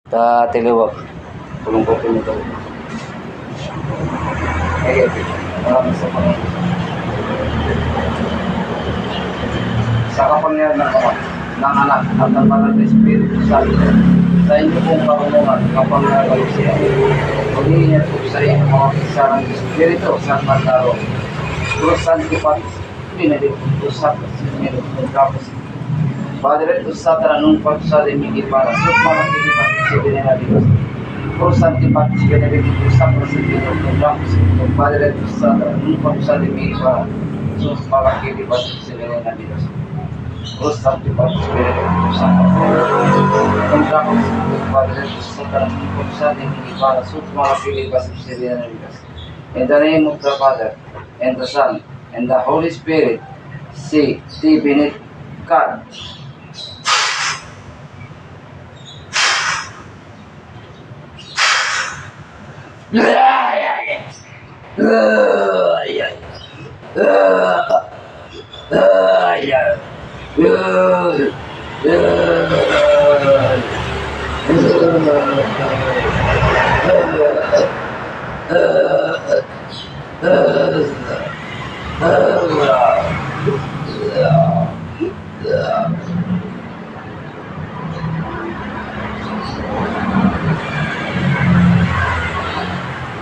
Tiliwag. Tulong ko nito. Ay, maraming sa mga. Sa kapangyarihan ng anak at ng banal na Espiritu Santo, sa inyo pong karunungan, kapangyarihan siya. Pag-iingat po sa inyo mga kisarang Espiritu sa Mataro. Los Santipatis, Benedictus Sacras, Benedictus Capus. Padre, tu Satan nung pagsa de migi para sa mga kinipatis sa Benedictus. Los Santipatis, Benedictus Sacras, Benedictus Capus. Padre, tu Satan nung pagsa de migi para sa mga kinipatis sa Benedictus. Los Santipatis, Benedictus Sacras, Benedictus Capus. Padre, tu Satan nung pagsa de migi para sa mga kinipatis sa Benedictus. In the name of the Father, and the Son, and the Holy Spirit, see, benit, God.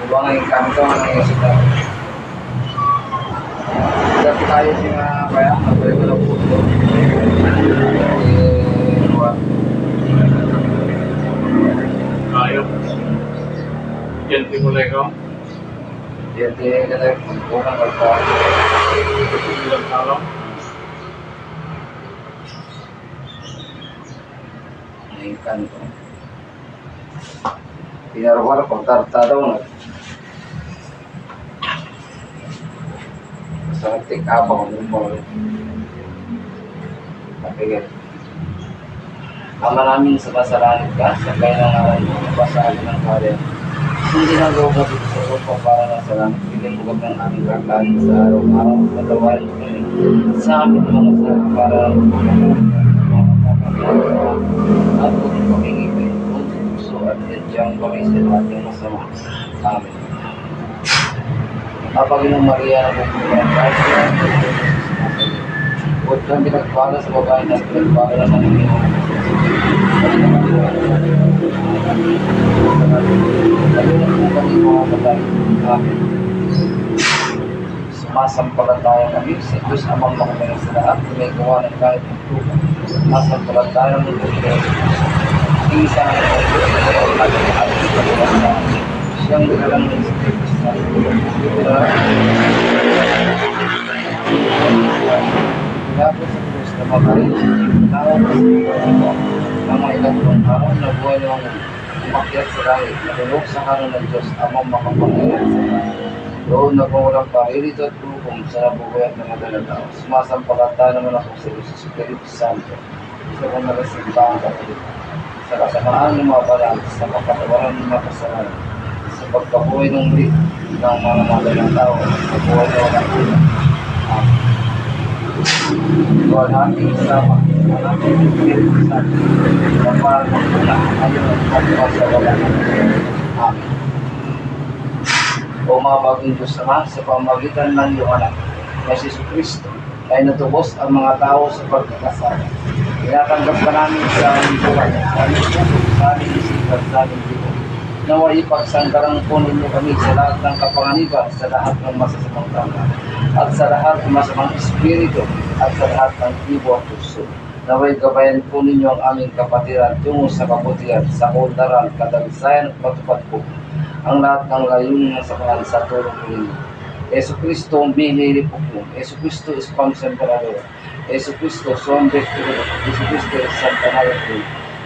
Buangin kanto ng isita. Dati tayo siya kaya nagpapala po ito. Ayo. Yan timulay ko. Dati kita bukan apa. Bilang salam. Ini kanto. Pinarwala ko tartado na. Sa tik abang mo. Kapag Ama namin sa basaralit ka, sa kaya ng aral mo, basaan ng kare. Hindi na gawa ka dito sa lupa para na sa langit. Bigyan mo ng aming kakain sa araw-araw. Patawarin mo kami sa amin mga sarap para at kung pamingipin, kung puso at yadyang kami sa lahat ng masama. Amen. Paginoong Maria na bukbukan, kahit siya ang huwag kang pinagpala sa babae na pinagpala na ng iyong Amen. Sumasampalataya kami sa Diyos Amang Makamayang sa lahat, may gawa ng kahit ng tuwa. Sumasampalataya ng Diyos. Isa ang siyang nilalang ng Espiritu Santo. Kaya po sa Diyos na makarin, tawag sa Espiritu ng mga ilang araw na buhay ng umakyat sa langit, natulog sa kanan ng Diyos, Amang Makapangyarihan sa lahat. Doon nagwawalang paririto at tulong sa nabubuhat ng mga dalatao. Sumasampalataya naman ako sa Diyos, sa Espiritu Santo, sa pangalasimbahan katoliko, sa kasamaan ng mga banal, sa kapatawaran ng mga kasalanan, sa pagkabuhay ng muli ng mga dalatao, sa buhay ng walang ulang. Amen. Tuhan natin isama, Tuhan natin Espiritu Santo, na parang magpula, ayaw at pagpasa wala. Amen. O mga bagong Diyos Ama, sa pamagitan ng iyong anak, na si Jesucristo, ay natubos ang mga tao sa pagkakasala. Tinatanggap ka namin sa aming buhay, sa aming puso, sa aming isipan, sa aming dito. Naway ipagsangkarang po ninyo kami sa lahat ng kapanganiban, sa lahat ng masasamang tama, at sa lahat ng masamang espiritu, at sa lahat ng ibo at puso. Naway gabayan po ninyo ang aming kapatiran tungo sa kabutihan, sa kaundaran, kadalisayan at patupad po ang lahat ng layunin sa kanal sa tulong po ninyo. Yesu Cristo, binili po po. Yesu Cristo is Pangsemperador. Yesu Cristo, Sombre Cristo. Yesu Cristo is Santa Maria po.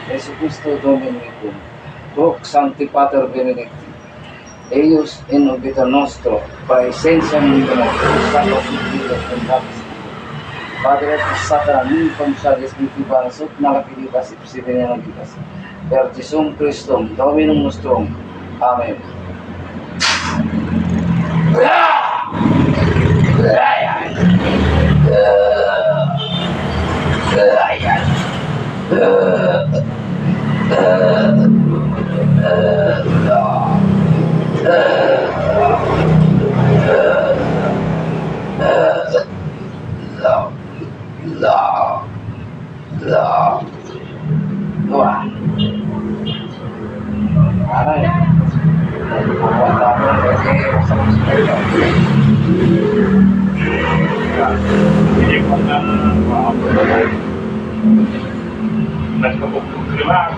Yesu Cristo, Dominico. Hoc Sancti Pater Benedicti. Eius in obita nostro, praesentia mundo nostro, Sacro Figlio, and Baptist. Padre, Satan, minum sa Espiritu Santo, nakapilibas, ipsitin ng gitas. Vertisum Christum, Dominum nostrum. Amen. Dua. Ano yun? Buwan tayo kasi masama sa kayo. Hindi ko na nagkabukbuk sila.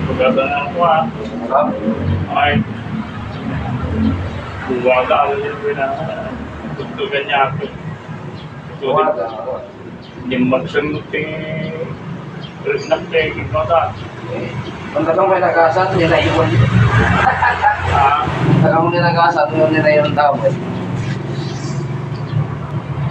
Pagkata na ako ay buwaga ako yun na tutugan niya ako. Buwaga. Yung magsunod eh, nagpegin mo na. Kung talagang may nag-asat, nila iwan dito. Talagang may nag-asat, nila yung tao.